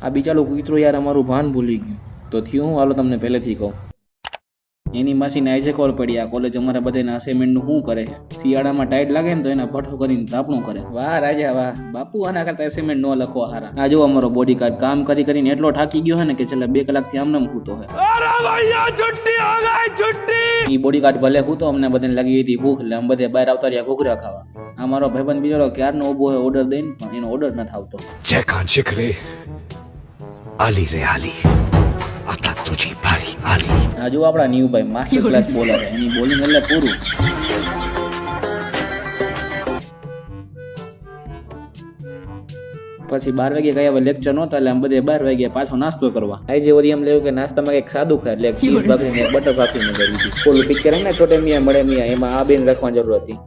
આ બિચારું કૂતરું યાર અમારું ભાન ભૂલી ગયું. તો થયું હાલો તમને પહેલેથી કહું. એની માસીને આજે ખબર પડી આ કોલેજ અમારા બધાના અસાઇનમેન્ટનું શું કરે છે. શિયાળામાં ટાઈટ લાગે ને તો એના ભઠ્ઠો કરીને તાપણું કરે. વાહ રાજા વાહ, બાપુ આના કરતા અસાઇનમેન્ટ ન લખો હારા. આ જો અમારો બોડીગાર્ડ કામ કરીને એટલો થાકી ગયો છે ને કે છેલ્લા 2 કલાકથી આમને સૂતો છે. અરે ભૈયા છુટ્ટી હો ગઈ છુટ્ટી. ઈ બોડીગાર્ડ ભલે સૂતો, અમને બધાને લાગી હતી ભૂખ, એટલે અમે બધે બહાર આવતા રહ્યા ઘૂઘરા ખાવા. આ મારો ભાઈબંધ બિચારો ક્યારનો ઊભો હોય ઓર્ડર દઈને, પણ એનો ઓર્ડર નથી આવતો. जय कांचिक रे आली रे आली आता तुझी भारी आली. આ જો આપણા નીવભાઈ માસ્ટર ક્લાસ બોલર છે, એની બોલિંગ એટલે પૂરું. પછી 12 વાગે કઈ હવે લેક્ચર નહોતા, એટલે આમ બધે 12 વાગે પાછો નાસ્તો કરવા. આજે વળી એમ લેવું કે નાસ્તામાં કંઈક સાદું ખાય, એટલે ચીઝ ભાખરી ને બટર ભાખરી ને કરી દીધી. ઓલું પિક્ચર એમ ને છોટે મિયા મળે મિયા, એમાં આ બેન રાખવાની જરૂર હતી.